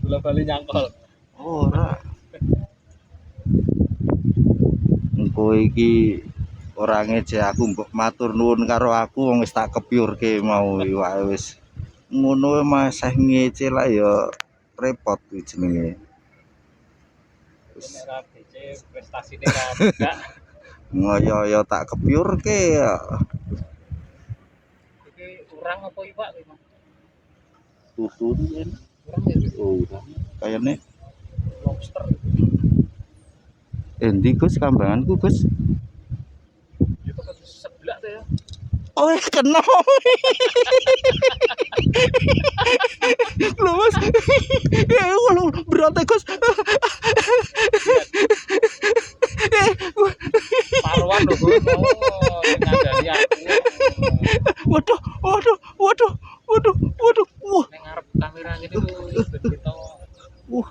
bola bali nyangkol. Ora. Engko iki ora ngejek aku mbok matur nuwun karo aku wong wis tak kepiurke mau wae wis. Ngono masih ngece lah ya repot kuwi jenenge. Nek ra DC prestasine ra enggak. Ngoyo-yo tak kepiurke ya. Iki urang apa iwak iki, Mas? Tutun yen. Urang ya, Oh, kayane lobster. endi Gus kambanganku Gus? Ya kok seblak tuh ya. Oh, kena. Lho Mas. Ya lho berat Gus. Paruan lho, Gus. Oh, ngandani aku. Waduh, waduh, waduh, waduh, waduh. Wah, Ning ngarep kamera ngene lho, kita. wah.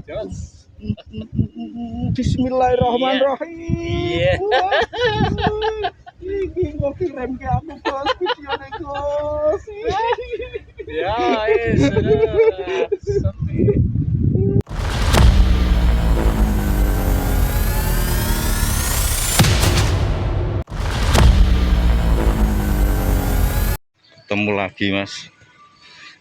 Jos. Bismillahirrahmanirrahim. Iya. Iki kok kirimke aku Gus videone Gus. Ya, sepi. Ketemu lagi Mas.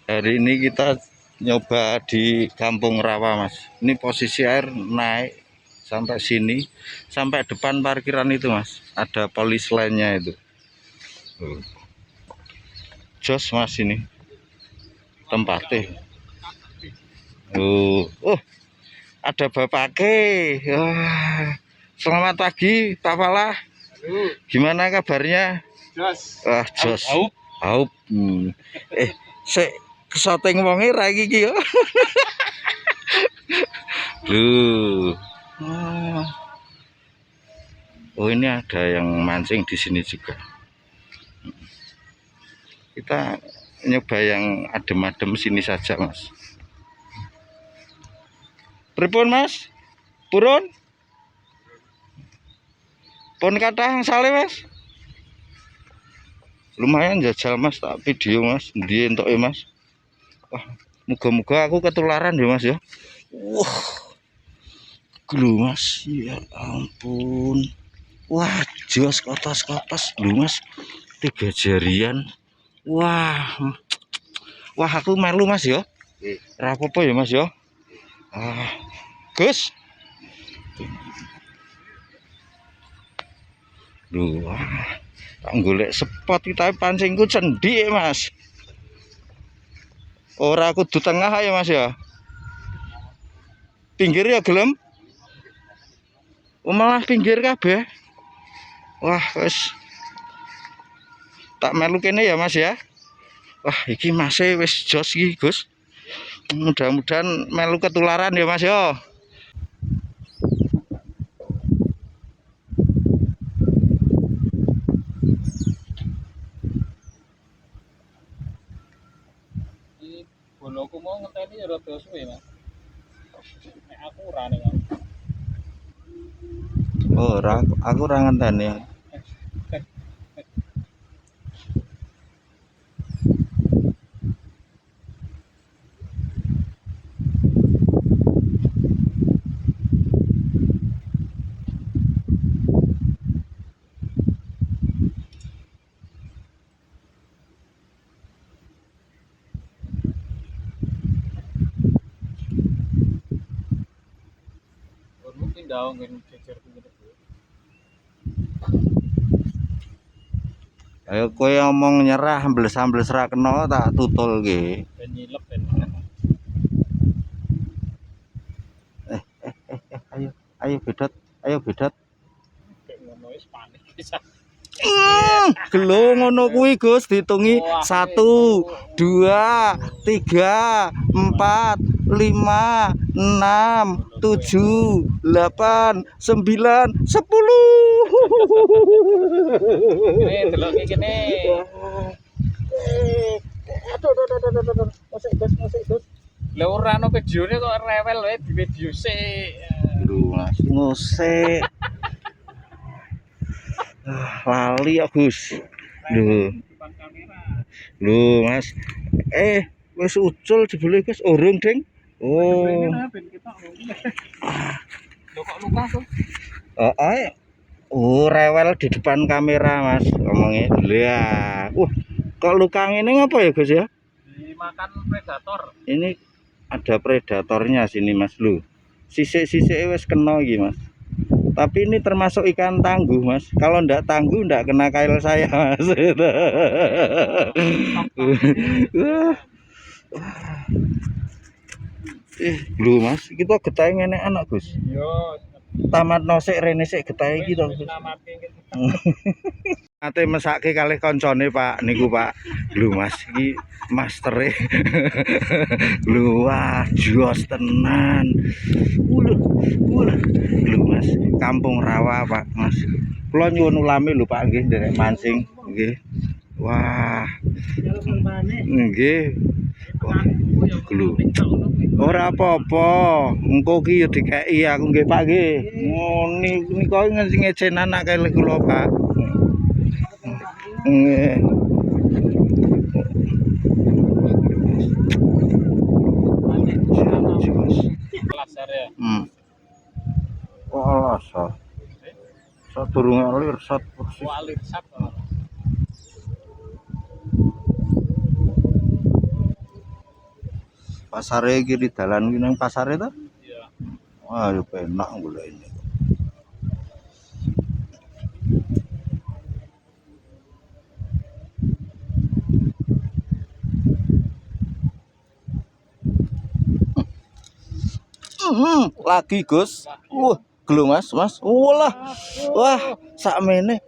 Hari ini kita nyoba di Kampung Rawa Mas. Ini posisi air naik sampai sini, sampai depan parkiran itu Mas. Ada polis lainnya itu. Jos Mas ini tempatnya. Ada bapake. Selamat pagi Pak Falah. Gimana kabarnya? Jos. Jos. Aup. Sik kesoting wonge ra iki ya. Duh. Oh, ini ada yang mancing di sini juga. Kita nyoba yang adem-adem sini saja, Mas. Pripun, Mas? Purun? Pun kathah sale, Mas? Lumayan jajal Mas, tak video Mas. Ndi entuke Mas? Wah, muga-muga aku ketularan ya Mas ya. Wah. Lho Mas, ya ampun. Wah, jos kotos-kotos lho Mas. 3 jarian. Wah. Wah, aku melu Mas ya. Ora apa-apa ya Mas ya. Gus. Lho, tak golek spot kita pancingku cendhik Mas. Ora kudu tengah ya Mas ya. Pinggir ya gelem? Malah pinggir kabeh. Wah, wis. Tak melu kene ya Mas ya. Wah, iki masih wis jos iki, Gus. Mudah-mudahan melu ketularan ya Mas ya. Boloku mau ngenteni ya rada suwe, Mas. Nek aku ora ning. Ora, aku ora ngenteni. Mungkin daun kan jejer gitu. Ayo kowe omong nyerah ambles-ambles ra kena tak tutulke. Ben nyilep ben. Ayo bedot, ayo bedot. Kayak ngono wis panik bisa. Gelo ngono kuwi Gus dihitungi 1 2 3 4 5 6 7 8 9 10. Kene delok iki kene. Aduh. Musik Gus. Lah ora ono videone kok rewel wae di video sik. Lho Mas, ngusik. Lali ya Gus. Lho. Lho Mas, wis ucul jebule Gus, urung Ding. Oh. Loh kok luka tuh? Oh, rewel di depan kamera Mas ngomongnya. Lah, kok luka ngene ngapa ya Gus ya? Dimakan predator. Ini ada predatornya sini Mas lu. Sisik-sisik wis kena iki Mas. Tapi ini termasuk ikan tangguh Mas. Kalau ndak tangguh ndak kena kail saya Mas. Lho Mas, kita getahe ngene anak Gus. Yo, Tamat nosik rene sik getahe iki to Gus. Ate mesake kalih koncone Pak niku Pak. Lho Mas iki mastere. Lho wah jos tenan. Lho Mas, Kampung Rawa Pak Mas. Kula nyuwun ulame lho Pak nggih nderek mancing nggih. Wah. Nggih. Lho. Ora apa-apa. Engko ki ya dikeki aku nggih Pak nggih. Nika ngecenan anak kali kula Pak. Nggih. Lasar ya. Oh, lasar. Sadurunge alir sat persis. Walir sat. Pasare iki di dalan ki nang pasare to? Iya. Wah, yo penak golek ini. Lagi Gus. Gelo Mas. Walah. Wah, sakmene.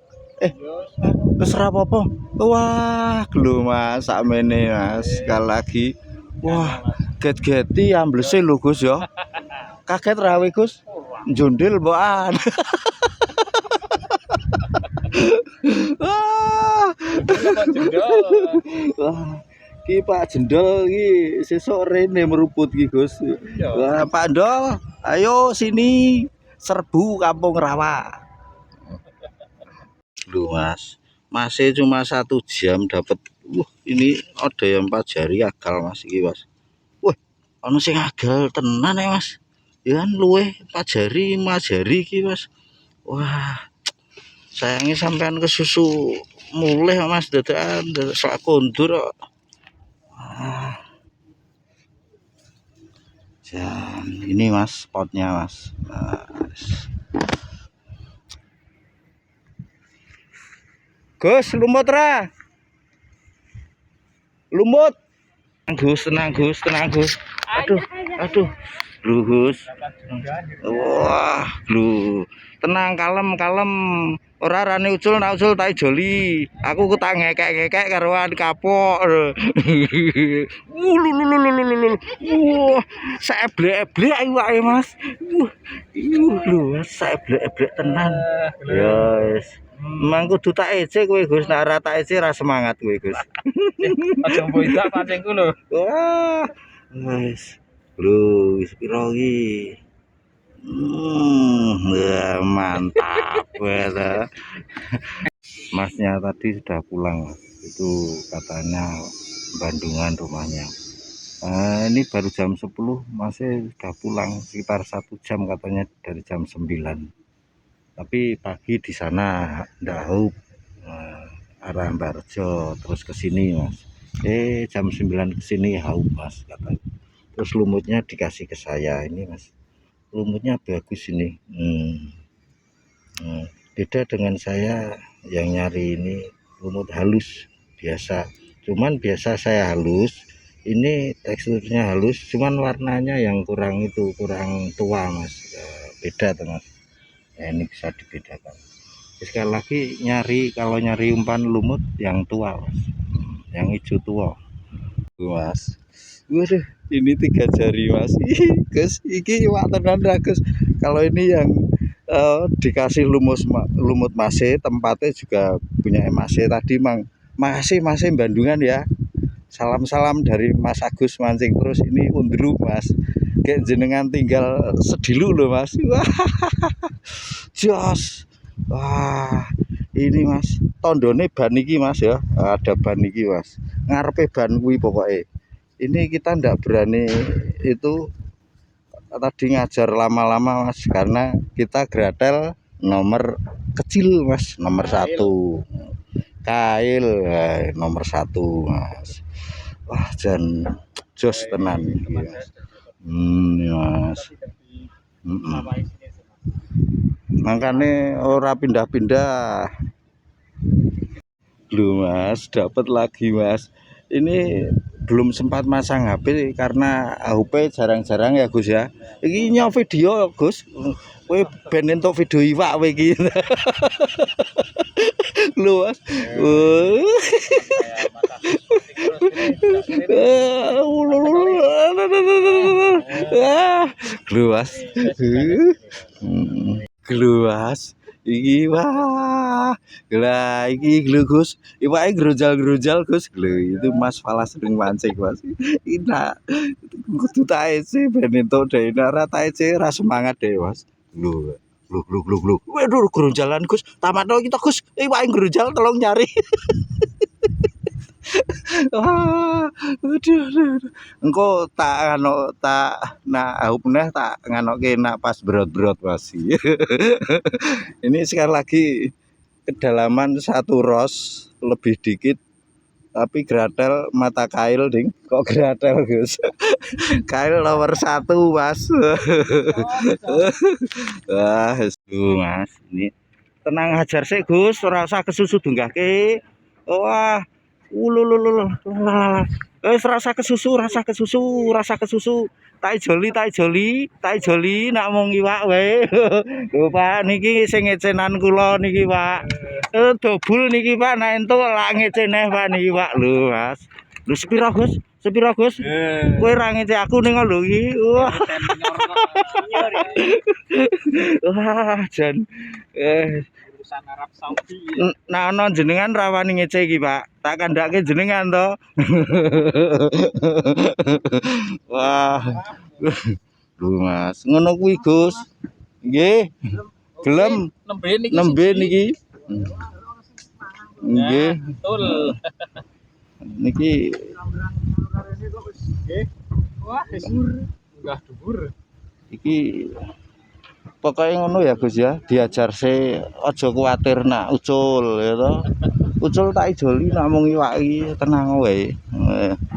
Wis ora apa-apa. Wah, gelo Mas, sakmene Mas. Sekali lagi. Wah, get-geti amblese lho Gus ya. Kaget rawe Gus. Njondil mbokan. Wah. Wah. Ki Pak Jendol ki sesuk rene meruput ki Gus. Wah, Pak Ndol, ayo sini serbu Kampung Rawa. Loh Mas, masih cuma 1 jam dapat. Ini ada yang 4 jari agal Mas iki Mas. Wah, ono sing agal tenan ya Mas. Ya kan luweh 4 jari, 5 jari iki Mas. Wah. Sayangnya sampean ke susu mulih Mas dadakan sak kondur kok. Ini Mas spotnya Mas. Gus lumut ra. Lumut. Tenang Gus. Aduh. Lu Gus. Wah, lu. Tenang kalem. Ora rane ucul tak joli. Aku kutang ngekek karoan kapok. Wah, saeblek-eblek iwake Mas. Lho, saeblek-eblek tenan. Ya wis. Mang kudu tak ece kowe Gus, nek ora tak ece ra semangat kowe Gus. Aja mboidak pancingku lho. Wah, wis. Lho, wis pira iki? Ya mantap ya. Masnya tadi sudah pulang Mas. Itu katanya Bandungan rumahnya. Ini baru jam 10 masih sudah pulang sekitar 1 jam katanya dari jam 9. Tapi pagi di sana Ndaup arah Barjo terus ke sini Mas. Jam 9 ke sini Haup Mas katanya. Terus lumutnya dikasih ke saya ini Mas. Lumutnya bagus ini. Beda dengan saya yang nyari ini lumut halus biasa. Cuman biasa saya halus, ini teksturnya halus, cuman warnanya yang kurang tua Mas. Beda tuh Mas. Ya, ini bisa dibedakan. Sekali lagi kalau nyari umpan lumut yang tua Mas. Yang hijau tua. Mas. Waduh, ini 3 jari Mas. Gus, iki iwak tenan ra Gus. Kalau ini yang dikasih lumut masih tempatnya juga punya masih tadi masih Bandungan ya. Salam dari Mas Agus mancing terus ini undruk Mas. Kayak jenengan tinggal sedilu loh Mas. Wah. Jos. Wah, ini Mas. Tondone ban iki Mas ya. Ada ban iki Mas. ngarepe ban kuwi pokoke. Ini kita ndak berani itu tadi ngajar lama-lama Mas, karena kita gratel nomor kecil Mas, nomor 1 kail nomor 1 Mas. Wah jan jos tenan iki Mas. Mas. Makanya ora pindah-pindah. Loh Mas, dapat lagi Mas. Ini belum sempat masang HP karena HP jarang-jarang ya Gus ya. Iki nyo video Gus. Kowe ben entuk video iwak kowe iki. Lho Mas. Gluas. Gluas. Iki wah. Lah iki glu Gus. Iwake grojal-grojal Gus. Lho itu Mas Falas sering mancing Mas. Ina kudu tak ece ben entuk dhewe ora tak ece ra semangat dhewe Mas. Lho. Waduh grojalan Gus. Tamatno kita Gus. Iwake grojal tolong nyari. Wah, aduh. Engko tak aku meneh tak nganoke nak pas brot-brot Mas. Ini sekali lagi kedalaman 1 ros lebih dikit tapi gratel mata kail ding. Kok gratel Gus? Kail nomor 1 Mas. Wah, Mas. Ini tenang ajar sih Gus, ora usah kesusu dunggahke. Wah. Wis rasa kesusu. Tak joli nak mung iwak wae. Lho Pak niki sing ngecenan kula niki Pak. Dobul niki Pak nek entuk lak ngeceneh Pak niki Pak. Lho Mas. Lho sepira Gus? Kowe ra ngece aku ning lho iki. Wah, jan urusan Arab Saudi. Nah, ana jenengan rawani ngece iki, Pak. Tak kandhake jenengan to. Wah. Lho, Mas. Ngono kuwi, Gus. Nggih. Gelem nembe niki. Nggih. Betul. Niki nggih. Wah, enggak dhuwur. Iki pokoknya ngono ya Gus ya, diajar se aja kuwatir nak ucul ya toh. Ucul tak ijoli nak mung iwak iki tenang wae.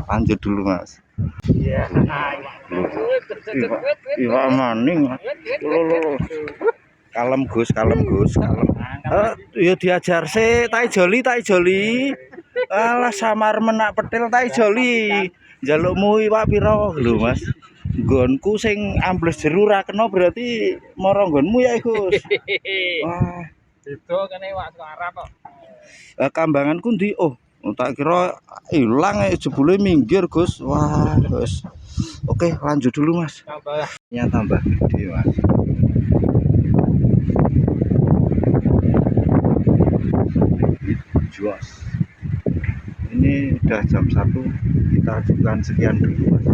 Lanjut dulu Mas. Iya. Iwak maning. Kalem Gus. Ya diajar se tak ijoli. Alah samar menak petil tak ijoli. Njalukmu iwak pira lho Mas? Nggonku sing ambles jeru ra kena berarti mara nggonmu ya Gus. Wah, beda kene iwak Arab kok. Kambanganku ndi? Oh, tak kira ilang jebule minggir Gus. Wah, Gus. Oke, lanjut dulu Mas. Tambah gede Mas. Jos. Ini udah jam 1, kita ajukan sekian dulu Mas.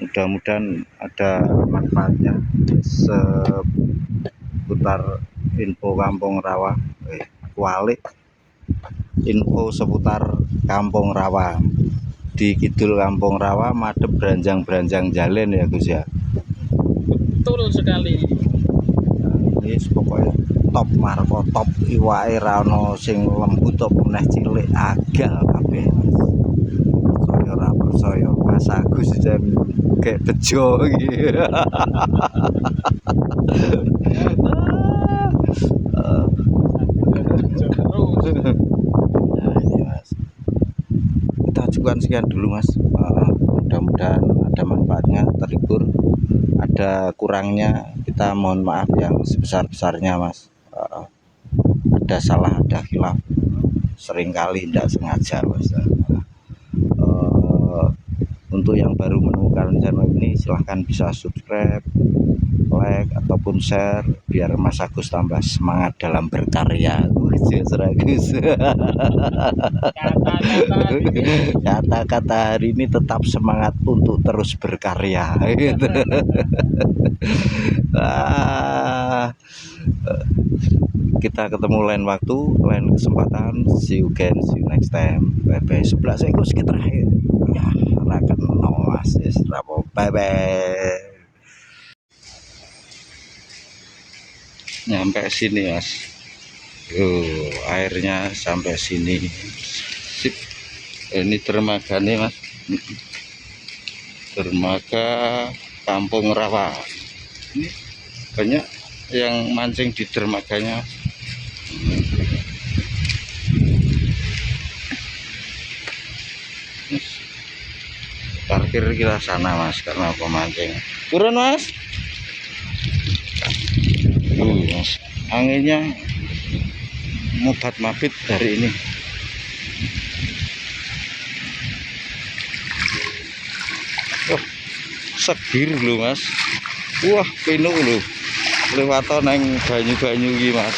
Mudah-mudahan ada manfaatnya seputar info Kampung Rawa, kualik info seputar Kampung Rawa di kidul Kampung Rawa, madep beranjang jalen ya Gus ya. Betul sekali. Ini pokoknya top marko top iwake ra ono sing lembut apa meneh cilik agal kabeh. Saya ora percaya Mas Agus jan kayak bejo iki. Kita ajukan sekian dulu Mas. Mudah-mudahan ada manfaatnya, terhibur. Ada kurangnya kita mohon maaf yang sebesar-besarnya Mas. Ada salah, ada khilaf, seringkali tidak sengaja Mas. Untuk yang baru menemukan channel ini silahkan bisa subscribe, like ataupun share biar Mas Agus tambah semangat dalam berkarya. Kata-kata hari ini tetap semangat untuk terus berkarya. Kita ketemu lain waktu, lain kesempatan. See you again, see you next time. Bye bye. Sebelah saya kok sedikit terakhir. Ya, rakan nomas. Bye bye. Nyampe sini mas. Airnya sampai sini. Sip. Ini dermaga nih mas. Dermaga Kampung Rawa. Ini banyak yang mancing di dermaganya. Parkir kita sana mas karena pemancing. Turun mas. Mas, anginnya mubat mabit hari ini. Oh, segir lho mas. Wah, pinu lho. Lewat nang banyu-banyu iki mas.